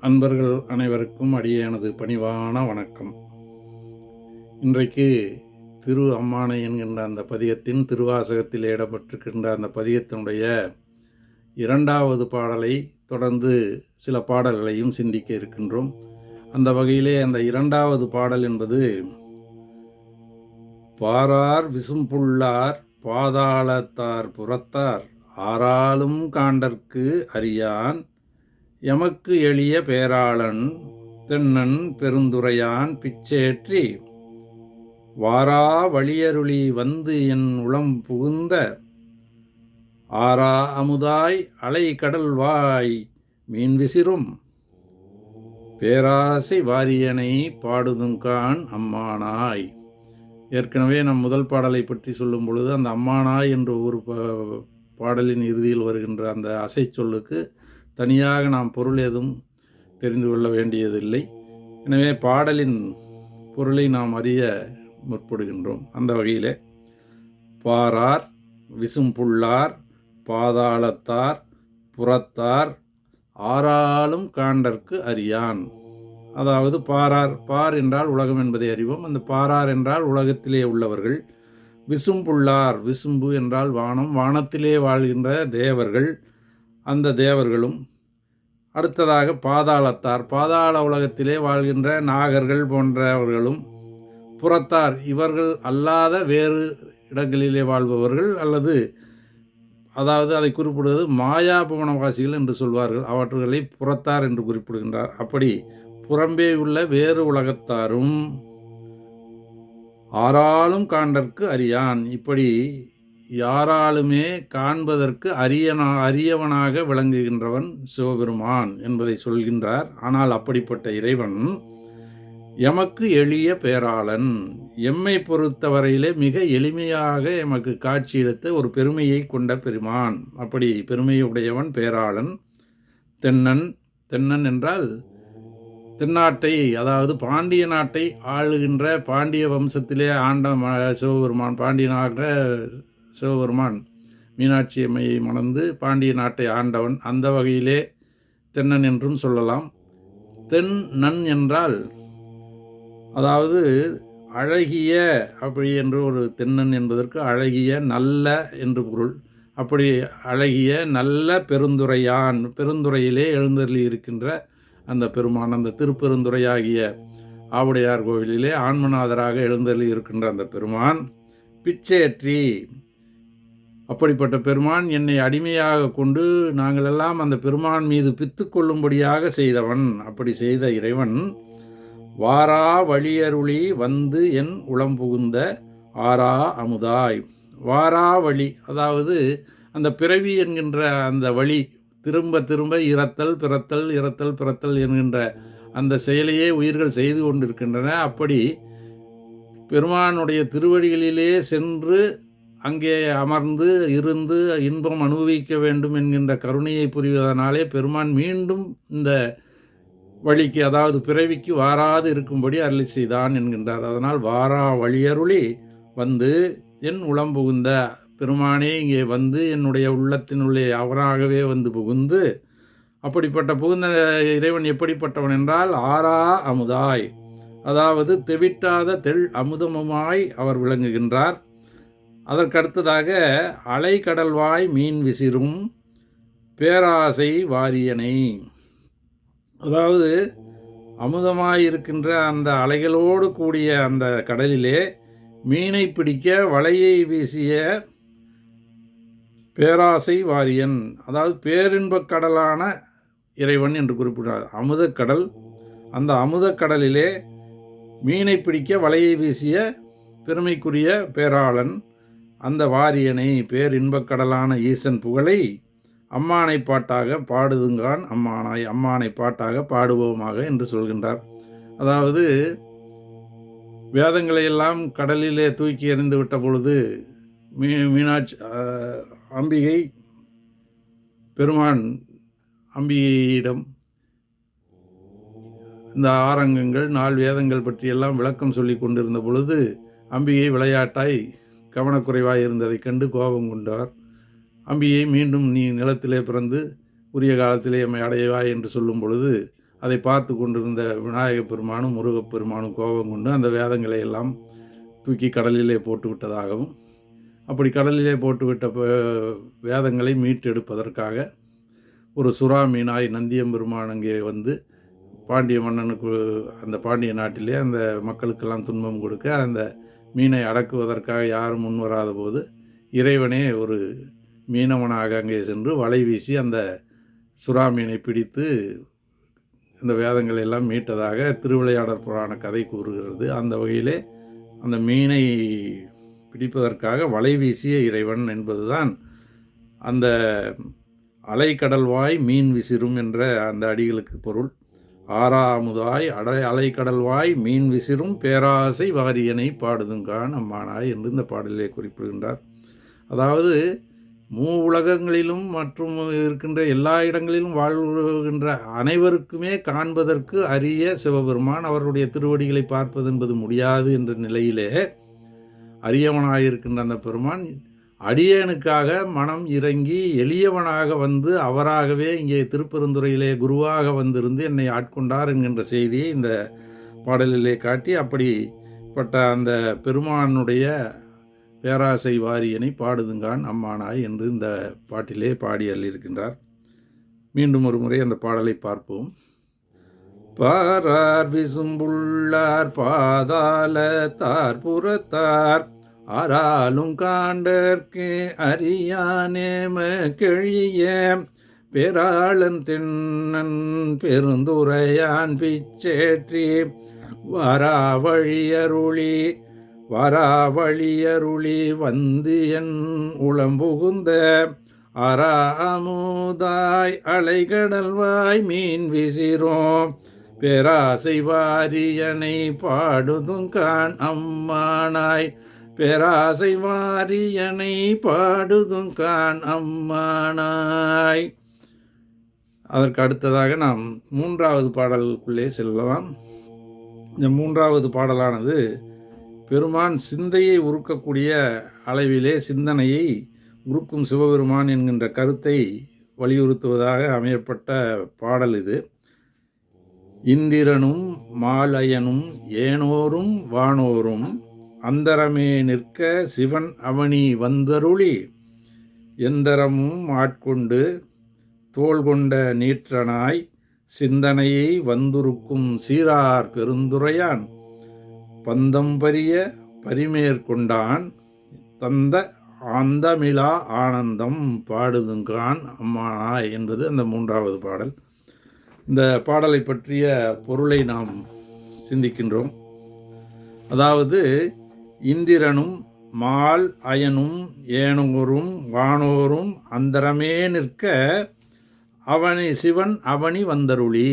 அன்பர்கள் அனைவருக்கும் அடியேனது பணிவான வணக்கம். இன்றைக்கு திரு அம்மானை என்கின்ற அந்த பதிகத்தின் திருவாசகத்தில் இடம்பெற்றிருக்கின்ற அந்த பதிகத்தினுடைய 2வது பாடலை தொடர்ந்து சில பாடல்களையும் சிந்திக்க இருக்கின்றோம். அந்த வகையிலே அந்த 2வது பாடல் என்பது பாரார் விசும்புள்ளார் பாதாளத்தார் புறத்தார் ஆராலும் காண்டற்கு அறியான் எமக்கு எளிய பேராளன் தென்னன் பெருந்துரையான் பிச்சேற்றி வாரா வழியருளி வந்து என் உளம் புகுந்த ஆரா அமுதாய் அலை கடல் வாய் மீன் விசிறும் பேராசை வாரியனை பாடுதுங்கான் அம்மானாய். ஏற்கனவே நம் முதல் பாடலை பற்றி சொல்லும் பொழுது அந்த அம்மானாய் என்ற ஒரு பாடலின் இறுதியில் வருகின்ற அந்த அசை சொல்லுக்கு தனியாக நாம் பொருள் ஏதும் தெரிந்து கொள்ள வேண்டியதில்லை. எனவே பாடலின் பொருளை நாம் அறிய முற்படுகின்றோம். அந்த வகையில் பாரார் விசும்புள்ளார் பாதாளத்தார் புறத்தார் ஆராலும் காண்டற்கு அறியான். அதாவது பாரார், பார் என்றால் உலகம் என்பதை அறிவோம். அந்த பாரார் என்றால் உலகத்திலே உள்ளவர்கள். விசும்புள்ளார், விசும்பு என்றால் வானம், வானத்திலே வாழ்கின்ற தேவர்கள், அந்த தேவர்களும். அடுத்ததாக பாதாளத்தார், பாதாள உலகத்திலே வாழ்கின்ற நாகர்கள் போன்றவர்களும். புறத்தார், இவர்கள் அல்லாத வேறு இடங்களிலே வாழ்பவர்கள், அல்லது அதாவது அதை குறிப்பிடுவது மாயாபவனவாசிகள் என்று சொல்வார்கள். அவர்களை புறத்தார் என்று குறிப்பிடுகின்றார். அப்படி புறம்பே உள்ள வேறு உலகத்தாரும் ஆராலும் காண்டற்கு அறியான், இப்படி யாராலுமே காண்பதற்கு அரியவனாக விளங்குகின்றவன் சிவபெருமான் என்பதை சொல்கின்றார். ஆனால் அப்படிப்பட்ட இறைவன் எமக்கு எளிய பேராளன், எம்மை பொறுத்தவரையிலே மிக எளிமையாக எமக்கு காட்சியளித்த ஒரு பெருமையை கொண்ட பெருமான். அப்படி பெருமையுடையவன் பேராளன். தென்னன், தென்னன் என்றால் தென்னாட்டை, அதாவது பாண்டிய நாட்டை ஆளுகின்ற பாண்டிய வம்சத்திலே ஆண்ட சிவபெருமான். பாண்டியனாக சிவபெருமான் மீனாட்சி அம்மையை மணந்து பாண்டிய நாட்டை ஆண்டவன். அந்த வகையிலே தென்னன் என்றும் சொல்லலாம். தென் நன் என்றால் அதாவது அழகிய, அப்படி என்று ஒரு தென்னன் என்பதற்கு அழகிய நல்ல என்று பொருள். அப்படி அழகிய நல்ல பெருந்துரையான், பெருந்துறையிலே எழுந்தருளி இருக்கின்ற அந்த பெருமான், அந்த திருப்பெருந்துறையாகிய ஆவுடையார் கோவிலிலே ஆன்மநாதராக எழுந்தருளி இருக்கின்ற அந்த பெருமான் பிச்சேற்றி, அப்படிப்பட்ட பெருமான் என்னை அடிமையாக கொண்டு நாங்களெல்லாம் அந்த பெருமான் மீது பித்து கொள்ளும்படியாக செய்தவன். அப்படி செய்த இறைவன் வாரா வழியருளி வந்து என் உளம் புகுந்த ஆரா அமுதாய். வாரா வழி, அதாவது அந்த பிறவி என்கின்ற அந்த வழி, திரும்ப திரும்ப இறத்தல் பிறத்தல் இறத்தல் பிறத்தல் என்கின்ற அந்த செயலையே உயிர்கள் செய்து கொண்டிருக்கின்றன. அப்படி பெருமானுடைய திருவடிகளிலே சென்று அங்கே அமர்ந்து இருந்து இன்பம் அனுபவிக்க வேண்டும் என்கின்ற கருணையை புரிவதனாலே பெருமான் மீண்டும் இந்த வழிக்கு, அதாவது பிறவிக்கு வாராது இருக்கும்படி அருளி செய்தான் என்கின்றார். அதனால் வாரா வழியருளி வந்து என் உளம் புகுந்த பெருமானே இங்கே வந்து என்னுடைய உள்ளத்தினுள்ளே அவராகவே வந்து புகுந்து, அப்படிப்பட்ட புகுந்த இறைவன் எப்படிப்பட்டவன் என்றால் ஆரா அமுதாய், அதாவது தெவிட்டாத தெள் அமுதமுமாய் அவர் விளங்குகின்றார். அதற்கடுத்ததாக அலை கடல்வாய் மீன் விசிறும் பேராசை வாரியனை, அதாவது அமுதமாயிருக்கின்ற அந்த அலைகளோடு கூடிய அந்த கடலிலே மீனை பிடிக்க வலையை வீசிய பேராசை வாரியன், அதாவது பேரின்பக் கடலான இறைவன் என்று குறிப்பிட்டார். அமுதக்கடல், அந்த அமுதக்கடலிலே மீனை பிடிக்க வலையை வீசிய பெருமைக்குரிய பேராளன் அந்த வாரியனை, பேரின்பக் கடலான ஈசன் புகழை அம்மானை பாட்டாக பாடுதுங்கான் அம்மானாய், அம்மானை பாட்டாக பாடுவோமாக என்று சொல்கின்றார். அதாவது வேதங்களை எல்லாம் கடலிலே தூக்கி எறிந்து விட்ட பொழுது மீனாட்சி அம்பிகை பெருமான் அம்பிகையிடம் இந்த ஆரங்கங்கள் 4 வேதங்கள் பற்றியெல்லாம் விளக்கம் சொல்லி கொண்டிருந்த பொழுது அம்பிகை விளையாட்டாய் கவனக்குறைவாய் இருந்ததைக் கண்டு கோபம் கொண்டார். அம்பியை மீண்டும் நீ நிலத்திலே பிறந்து உரிய காலத்திலே எம்மை அடையவாய் என்று சொல்லும் பொழுது அதை பார்த்து கொண்டிருந்த விநாயகப் பெருமானும் முருகப்பெருமானும் கோபம் கொண்டு அந்த வேதங்களை எல்லாம் தூக்கி கடலிலே போட்டு விட்டதாகவும், அப்படி கடலிலே போட்டுவிட்ட வேதங்களை மீட்டெடுப்பதற்காக ஒரு சுறா மீனாய் நந்தியம்பெருமான் அங்கே வந்து பாண்டிய மன்னனுக்கு, அந்த பாண்டிய நாட்டிலே அந்த மக்களுக்கெல்லாம் துன்பம் கொடுக்க, அந்த மீனை அடக்குவதற்காக யாரும் முன்வராத போது இறைவனே ஒரு மீனவனாக அங்கே சென்று வலை வீசி அந்த சுறா மீனை பிடித்து இந்த வேதங்களை எல்லாம் மீட்டதாக திருவிளையாடற் புராண கதை கூறுகிறது. அந்த வகையிலே அந்த மீனை பிடிப்பதற்காக வலை வீசிய இறைவன் என்பதுதான் அந்த அலைக்கடல்வாய் மீன் விசிறும் என்ற அந்த அடிகளுக்கு பொருள். ஆறாமுதாய் அலைக்கடல்வாய் மீன் விசிறும் பேராசை வாரியனை பாடுதுங்கான் அம்மானாய் என்று இந்த பாடலிலே குறிப்பிடுகின்றார். அதாவது உலகங்களிலும் மற்றும் இருக்கின்ற எல்லா இடங்களிலும் வாழ்கின்ற அனைவருக்குமே காண்பதற்கு அரிய சிவபெருமான், அவருடைய திருவடிகளை பார்ப்பது என்பது முடியாது என்ற நிலையிலே அரியவனாயிருக்கின்ற அந்த பெருமான் அடியேனுக்காக மனம் இறங்கி எளியவனாக வந்து அவராகவே இங்கே திருப்பெருந்துறையிலே குருவாக வந்திருந்து என்னை ஆட்கொண்டார் என்கின்ற செய்தியை இந்த பாடலிலே காட்டி, அப்படிப்பட்ட அந்த பெருமானுடைய பேராசை வாரியனை பாடுதுங்கான் அம்மானாய் என்று இந்த பாட்டிலே பாடி அள்ளியிருக்கின்றார். மீண்டும் ஒரு முறை அந்த பாடலை பார்ப்போம். பாரார் விசும்புள்ளார் பாதாளத்தார் புறத்தார் ஆராலும் காண்டற்கு அறியானேம கிழிய பேராளன் தென்னன் பெருந்துரையான் பிச்சேற்றி வாராவழியருளி வந்து என் உளம்புகுந்த ஆறாமுதாய் அலைகடல்வாய் மீன் விசிறோம் பேராசை வாரியனை பாடுதுங்கான் அம்மானாய் பேராசை வாரியனை பாடுதுங்கான் அம்மானாய். அதற்கு அடுத்ததாக நாம் மூன்றாவது பாடலுக்குள்ளே செல்லலாம். இந்த மூன்றாவது பாடலானது பெருமான் சிந்தையை உருக்கக்கூடிய அளவிலே சிந்தனையை உருக்கும் சிவபெருமான் என்கின்ற கருத்தை வலியுறுத்துவதாக அமையப்பட்ட பாடல் இது. இந்திரனும் மாலயனும் ஏனோரும் வானோரும் அந்தரமே நிற்க சிவன் அவனி வந்தருளி எந்தரமும் ஆட்கொண்டு தோள் கொண்ட நீற்றனாய் சிந்தனையை வந்துருக்கும் சீரார் பெருந்துரையான் பந்தம்பரிய பரிமேற்கொண்டான் தந்த ஆந்தமிழா ஆனந்தம் பாடுதுங்கான் அம்மானாய் என்பது அந்த மூன்றாவது பாடல். இந்த பாடலை பற்றிய பொருளை நாம் சிந்திக்கின்றோம். அதாவது இந்திரனும் மால் அயனும் ஏனோரும் வானோரும் அந்தரமே நிற்க சிவன் அவனி வந்தருளி.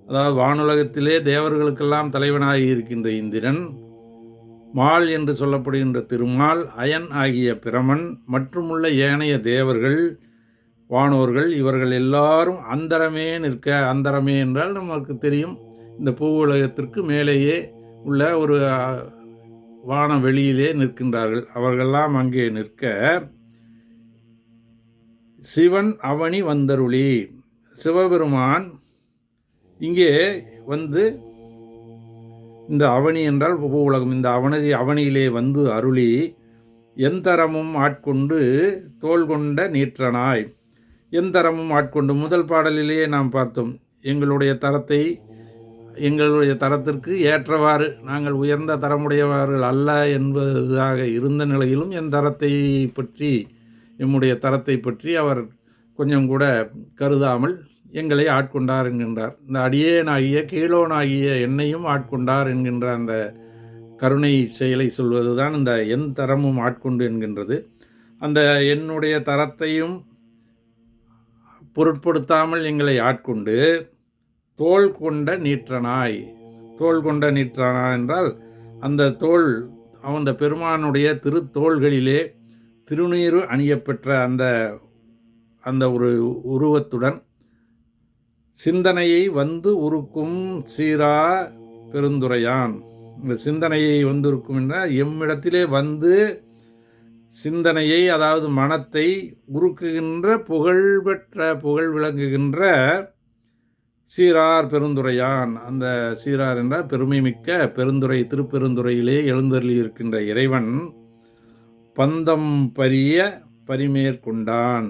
அதாவது வானுலகத்திலே தேவர்களுக்கெல்லாம் தலைவனாகி இருக்கின்ற இந்திரன், மால் என்று சொல்லப்படுகின்ற திருமால், அயன் ஆகிய பிரமன் மற்றுமுள்ள ஏனைய தேவர்கள், வானோர்கள், இவர்கள் எல்லாரும் அந்தரமே நிற்க. அந்தரமே என்றால் நமக்கு தெரியும், இந்த பூவுலகத்திற்கு மேலேயே உள்ள ஒரு வான வெளியிலே நிற்கின்றார்கள். அவர்களெல்லாம் அங்கே நிற்க சிவன் அவனி வந்தருளி, சிவபெருமான் இங்கே வந்து, இந்த அவனி என்றால் உலகம், இந்த அவனியிலே வந்து அருளி எந்தரமும் ஆட்கொண்டு தோள் கொண்ட நீற்றனாய். எந்தரமும் ஆட்கொண்டு முதல் பாடலிலேயே நாம் பார்த்தோம், எங்களுடைய தரத்திற்கு ஏற்றவாறு நாங்கள் உயர்ந்த தரமுடையவர்கள் அல்ல என்பதாக இருந்த நிலையிலும் என் தரத்தை பற்றி, எம்முடைய தரத்தை பற்றி அவர் கொஞ்சம் கூட கருதாமல் எங்களை ஆட்கொண்டார் என்கின்றார். இந்த அடியேனாகிய கீழோனாகிய என்னையும் ஆட்கொண்டார் என்கின்ற அந்த கருணை செயலை சொல்வது தான் இந்த என் தரமும் ஆட்கொண்டு என்கின்றது. அந்த என்னுடைய தரத்தையும் பொருட்படுத்தாமல் எங்களை ஆட்கொண்டு தோள் கொண்ட நீற்றனாய். தோள் கொண்ட நீற்றனாய் என்றால் அந்த தோள், அந்த பெருமானுடைய திருத்தோள்களிலே திருநீறு அணியப்பெற்ற அந்த ஒரு உருவத்துடன் சிந்தனையை வந்து உருக்கும் சீரா பெருந்துரையான். இந்த சிந்தனையை வந்திருக்கும் என்றால் எம்மிடத்திலே வந்து சிந்தனையை, அதாவது மனத்தை உருக்குகின்ற புகழ் விளங்குகின்ற சீரார் பெருந்துரையான், அந்த சீரார் என்றால் பெருமை மிக்க பெருந்துறை, திருப்பெருந்துறையிலே எழுந்தருளி இருக்கின்ற இறைவன் பந்தம் பரிய பரிமேற்கொண்டான்.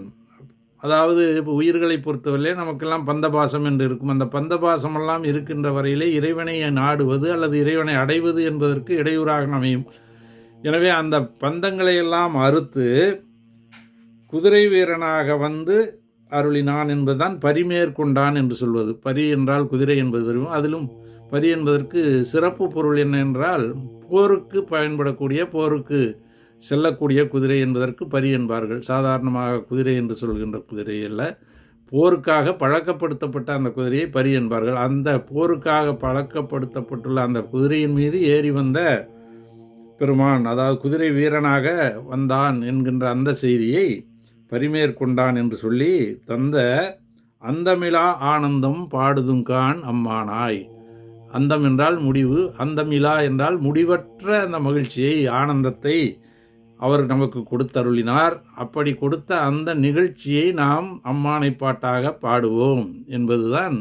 அதாவது இப்போ உயிர்களை பொறுத்தவரையிலே நமக்கெல்லாம் பந்தபாசம் என்று இருக்கும். அந்த பந்தபாசமெல்லாம் இருக்கின்ற வரையிலே இறைவனை நாடுவது அல்லது இறைவனை அடைவது என்பதற்கு இடையூறாக அமையும். எனவே அந்த பந்தங்களை எல்லாம் அறுத்து குதிரை வீரனாக வந்து அருளினான் என்பதுதான் பரிமேற்கொண்டான் என்று சொல்வது. பரி என்றால் குதிரை என்பது தெரியும். அதிலும் பரி என்பதற்கு சிறப்பு பொருள் என்ன என்றால் போருக்கு பயன்படக்கூடிய, போருக்கு செல்லக்கூடிய குதிரை என்பதற்கு பரி என்பார்கள். சாதாரணமாக குதிரை என்று சொல்கின்ற குதிரை அல்ல, போருக்காக பழக்கப்படுத்தப்பட்ட அந்த குதிரையை பரி என்பார்கள். அந்த போருக்காக பழக்கப்படுத்தப்பட்டுள்ள அந்த குதிரையின் மீது ஏறி வந்த பெருமான், அதாவது குதிரை வீரனாக வந்தான் என்கின்ற அந்த செய்தியை பரிமேற்கொண்டான் என்று சொல்லி தந்த அந்தமிலா ஆனந்தம் பாடுதுங்கான் அம்மானாய். அந்தம் என்றால் முடிவு, அந்தமிலா என்றால் முடிவற்ற அந்த மகிழ்ச்சியை, ஆனந்தத்தை அவர் நமக்கு கொடுத்தருளினார். அப்படி கொடுத்த அந்த நிகழ்ச்சியை நாம் அம்மானை பாட்டாக பாடுவோம் என்பதுதான்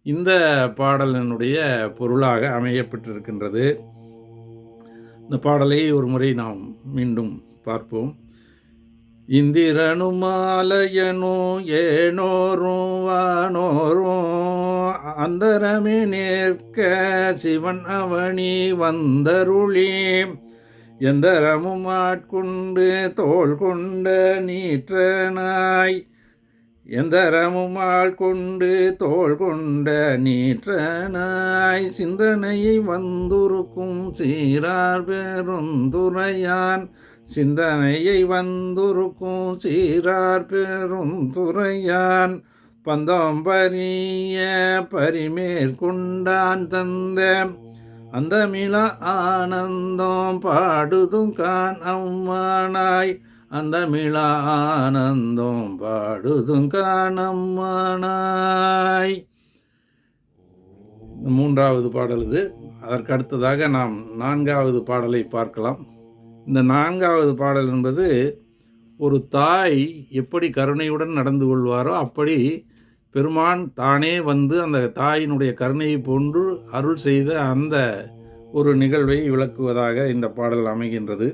இந்த பாடலினுடைய பொருளாக அமையப்பட்டிருக்கின்றது. இந்த பாடலை ஒரு முறை நாம் மீண்டும் பார்ப்போம். இந்திரனும் மாலையனும் ஏனோரும் வானோரும் அந்தரமே நேர்க்க சிவன் அவனி வந்தருளி எந்தரமும் ஆட்கொண்டு தோள் கொண்ட நீற்றனாய், எந்தரமும் ஆள் கொண்டு தோள் கொண்ட நீற்றனாய் சிந்தனையை வந்துருக்கும் சீரார் பெருந்துரையான், சிந்தனையை வந்துருக்கும் சீரார் பெருந்துரையான் பந்தம் பரிய பரிமேற்கொண்டான் தந்த அந்தமிலா ஆனந்தம் பாடுதுங்கான் அம்மானாய், அந்தமிலா ஆனந்தம் பாடுதுங்கான் அம்மானாய். மூன்றாவது பாடல் இது. அதற்கு அடுத்ததாக நாம் நான்காவது பாடலை பார்க்கலாம். இந்த நான்காவது பாடல் என்பது ஒரு தாய் எப்படி கருணையுடன் நடந்து கொள்வாரோ அப்படி பெருமான் தானே வந்து அந்த தாயினுடைய கருணையை போன்று அருள் செய்த அந்த ஒரு நிகழ்வை விளக்குவதாக இந்த பாடல் அமைகின்றது.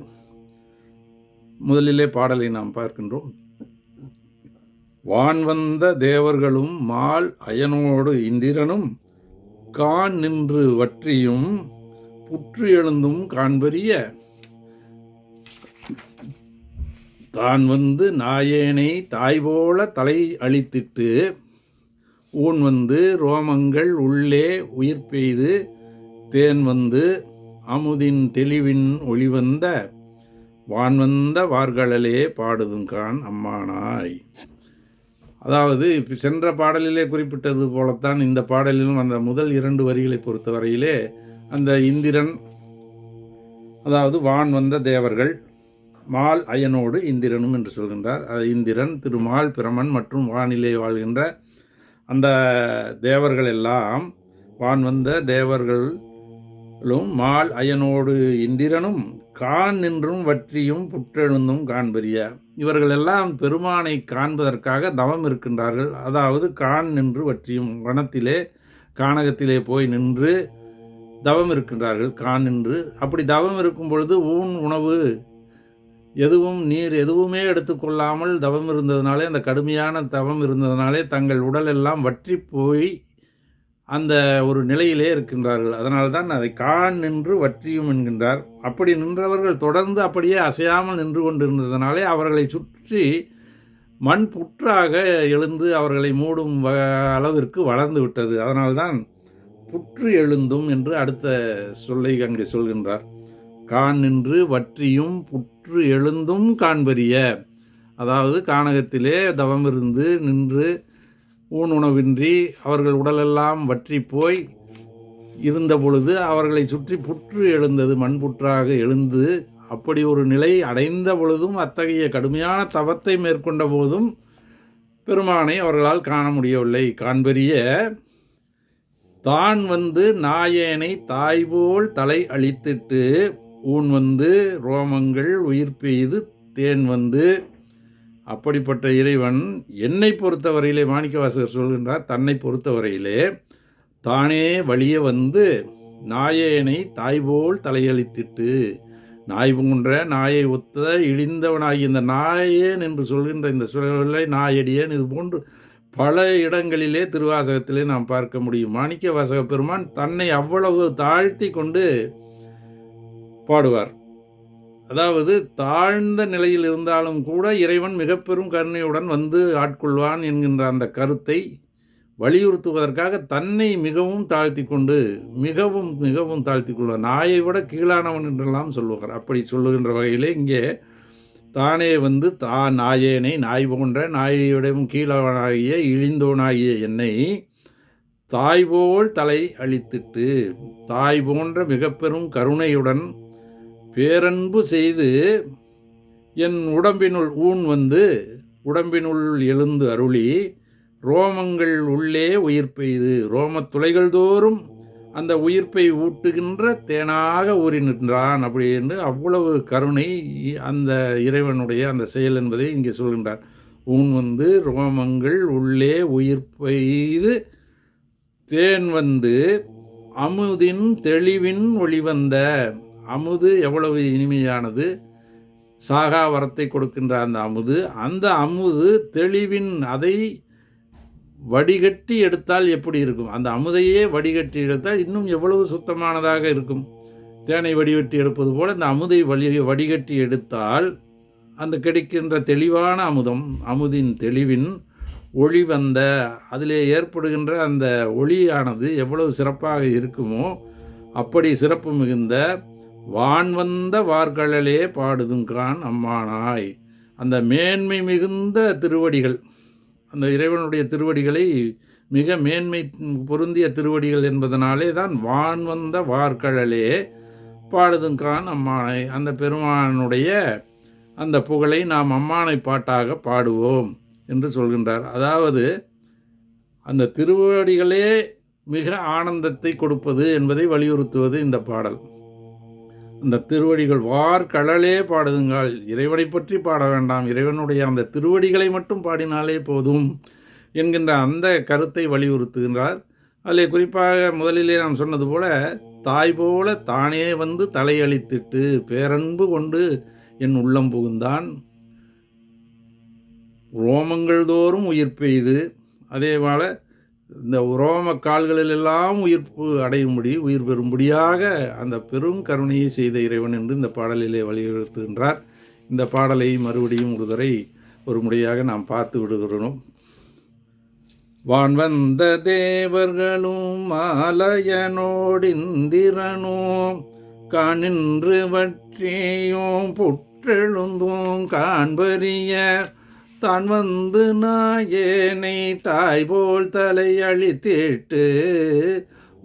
முதலிலே பாடலை நாம் பார்க்கின்றோம். வான் வந்த தேவர்களும் மால் அயனோடு இந்திரனும் கான் நின்று வற்றியும் புற்று எழுந்தும் காண்பரிய தான் வந்து நாயேனை தாய்போல தலை அழித்திட்டு ஊன் வந்து ரோமங்கள் உள்ளே உயிர் பெய்து தேன் வந்து அமுதின் தெளிவின் ஒளிவந்த வான் வந்த வார்களே பாடுதுங்கான் அம்மானாய். அதாவது சென்ற பாடலிலே குறிப்பிட்டது போலத்தான் இந்த பாடலிலும் அந்த முதல் 2 வரிகளை பொறுத்தவரையிலே அந்த இந்திரன், அதாவது வான் வந்த தேவர்கள், மால் அயனோடு இந்திரனும் என்று சொல்கின்றார். அது இந்திரன், திருமால், பிரமன் மற்றும் வானிலே வாழ்கின்ற அந்த தேவர்கள் எல்லாம், வான் வந்த தேவர்களும் மால் அயனோடு இந்திரனும் கான் நின்றும் வற்றியும் புற்றெழுந்தும் காண்பரிய, இவர்கள் எல்லாம் பெருமானை காண்பதற்காக தவம் இருக்கின்றார்கள். அதாவது கான் நின்று வற்றியும், வனத்திலே கானகத்திலே போய் நின்று தவம் இருக்கின்றார்கள். கான் நின்று அப்படி தவம் இருக்கும் பொழுது ஊன் உணவு எதுவும் நீர் எதுவுமே எடுத்துக்கொள்ளாமல் தவம் இருந்ததுனாலே, அந்த கடுமையான தவம் இருந்ததுனாலே தங்கள் உடல் எல்லாம் வற்றி போய் அந்த ஒரு நிலையிலே இருக்கின்றார்கள். அதனால்தான் அதை கான் நின்று வற்றியும் என்கின்றார். அப்படி நின்றவர்கள் தொடர்ந்து அப்படியே அசையாமல் நின்று கொண்டிருந்ததுனாலே அவர்களை சுற்றி மண் புற்றாக எழுந்து அவர்களை மூடும் அளவிற்கு வளர்ந்து விட்டது. அதனால்தான் புற்று எழுந்தும் என்று அடுத்த சொல்லை அங்கே சொல்கின்றார். கான் நின்று வற்றியும் புற்று எழுந்தும் காண்பரிய, அதாவது கானகத்திலே தவம் இருந்து நின்று ஊன் உணவின்றி அவர்கள் உடலெல்லாம் வற்றி போய் இருந்த பொழுது அவர்களை சுற்றி புற்று எழுந்தது, மண்புற்றாக எழுந்து அப்படி ஒரு நிலை அடைந்த பொழுதும், அத்தகைய கடுமையான தவத்தை மேற்கொண்ட போதும் பெருமானை அவர்களால் காண முடியவில்லை. காண்பரிய தான் வந்து நாயேனை தாய்போல் தலை அழித்திட்டு ஊன் வந்து ரோமங்கள் உயிர் பெய்து தேன் வந்து அப்படிப்பட்ட இறைவன் என்னை பொறுத்தவரையிலே, மாணிக்கவாசகர் சொல்கின்றார், தன்னை பொறுத்தவரையிலே தானே வழிய வந்து நாயேனை தாய்போல் தலையளித்திட்டு, நாய் போன்ற நாயை ஒத்த இழிந்தவனாகி இந்த நாயேன் என்று சொல்கின்ற இந்த சொல்லை நாயடியேன், இது போன்று பல இடங்களிலே திருவாசகத்திலே நாம் பார்க்க முடியும். மாணிக்கவாசக பெருமான் தன்னை அவ்வளவு தாழ்த்தி கொண்டு பாடுவார். அதாவது தாழ்ந்த நிலையில் இருந்தாலும் கூட இறைவன் மிக பெரும் கருணையுடன் வந்து ஆட்கொள்வான் என்கின்ற அந்த கருத்தை வலியுறுத்துவதற்காக தன்னை மிகவும் தாழ்த்தி கொண்டு மிகவும் மிகவும் தாழ்த்தி கொள்வார். நாயை விட கீழானவன் என்றெல்லாம் சொல்லுவார். அப்படி சொல்லுகின்ற வகையிலே இங்கே தானே வந்து நாயேனை, நாய் போன்ற நாயையுடன் கீழவனாகிய இழிந்தோனாகிய என்னை தாய்போல் தலை அளித்திட்டு, தாய் போன்ற மிக பெரும் கருணையுடன் பேரன்பு செய்து என் உடம்பினுள் ஊன் வந்து உடம்பினுள் எழுந்து அருளி ரோமங்கள் உள்ளே உயிர் பெய்து, ரோம துளைகள் தோறும் அந்த உயிர்ப்பை ஊட்டுகின்ற தேனாக ஊறி நின்றான். அப்படி என்று அவ்வளவு கருணை அந்த இறைவனுடைய அந்த செயல் என்பதை இங்கே சொல்கின்றார். ஊன் வந்து ரோமங்கள் உள்ளே உயிர் பெய்து தேன் வந்து அமுதின் தெளிவின் ஒளிவந்த, அமுது எவ்வளவு இனிமையானது, சாகா வரத்தை கொடுக்கின்ற அந்த அமுது தெளிவின், அதை வடிகட்டி எடுத்தால் எப்படி இருக்கும், அந்த அமுதையே வடிகட்டி எடுத்தால் இன்னும் எவ்வளவு சுத்தமானதாக இருக்கும். தேனை வடிகட்டி எடுப்பது போல் இந்த அமுதை வடிகட்டி எடுத்தால் அந்த கிடைக்கின்ற தெளிவான அமுதின் தெளிவின் ஒளி வந்த, அதிலே ஏற்படுகின்ற அந்த ஒளியானது எவ்வளவு சிறப்பாக இருக்குமோ அப்படி சிறப்பு மிகுந்த வான் வந்த வார்கழலே பாடுதுங்கான் அம்மானாய். அந்த மேன்மை மிகுந்த திருவடிகள், அந்த இறைவனுடைய திருவடிகளை மிக மேன்மை பொருந்திய திருவடிகள் என்பதனாலே தான் வான் வந்த வார்கழலே பாடுதுங்கான் அம்மானை. அந்த பெருமானுடைய அந்த புகழை நாம் அம்மானை பாட்டாக பாடுவோம் என்று சொல்கின்றார். அதாவது அந்த திருவடிகளே மிக ஆனந்தத்தை கொடுப்பது என்பதை வலியுறுத்துவது இந்த பாடல். அந்த திருவடிகள் வார்கழலே பாடுதுங்கால், இறைவனை பற்றி பாட வேண்டாம், இறைவனுடைய அந்த திருவடிகளை மட்டும் பாடினாலே போதும் என்கின்ற அந்த கருத்தை வலியுறுத்துகின்றார். அதில் குறிப்பாக முதலிலே நாம் சொன்னது போல தாய் போல தானே வந்து தலையளித்திட்டு பேரன்பு கொண்டு என் உள்ளம் புகுந்தான், ரோமங்கள் தோறும் உயிர் பெய்து, அதே போல இந்த ரோம கால்களிலெல்லாம் உயிர்ப்பு அடையும்படி உயிர் பெறும்படியாக அந்த பெரும் கருணையை செய்த இறைவன் என்று இந்த பாடலிலே வலியுறுத்துகின்றார். இந்த பாடலை மறுபடியும் ஒரு முறையாக நாம் பார்த்து விடுகிறோம். வான் வந்த தேவர்களும் ஆலயனோடிந்திரனும் காணின்று வற்றியும் புற்றெழுந்தும் காண்பறிய தான் வந்து நாயேனை தாய்போல் தலையளித்திட்டு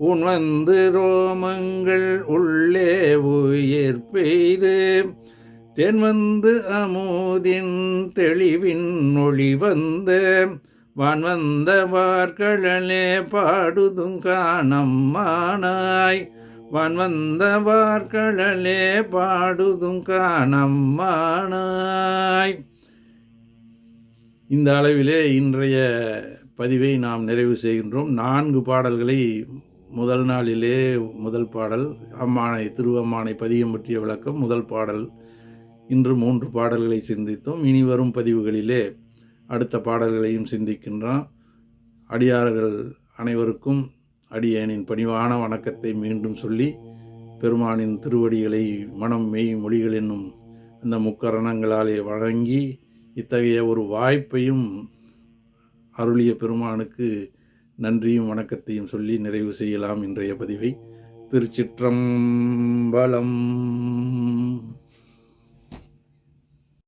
உன் வந்து ரோமங்கள் உள்ளே உயிர் பெய்து தென் வந்து அமுதின் தெளிவின் ஒளி வந்து வான் வந்த வார்கழலே பாடுதுங்கானம்மானாய், வான் வந்த வார்கழலே பாடுதுங்கானம்மானாய். இந்த அளவிலே இன்றைய பதிவை நாம் நிறைவு செய்கின்றோம். 4 பாடல்களை முதல் நாளிலே முதல் பாடல் அம்மானை, திருவம்மானை பதிகம் பற்றிய விளக்கம் முதல் பாடல். இன்று 3 பாடல்களை சிந்தித்தோம். இனி வரும் பதிவுகளிலே அடுத்த பாடல்களையும் சிந்திக்கின்றோம். அடியார்கள் அனைவருக்கும் அடியேனின் பணிவான வணக்கத்தை மீண்டும் சொல்லி, பெருமானின் திருவடிகளை மனம் மெய் மொழிகள் என்னும் அந்த முக்கரணங்களாலே வழங்கி இத்தகைய ஒரு வாய்ப்பையும் அருளிய பெருமானுக்கு நன்றியும் வணக்கத்தையும் சொல்லி நிறைவு செய்யலாம் இன்றைய பதிவை. திருச்சிற்றம்பலம்.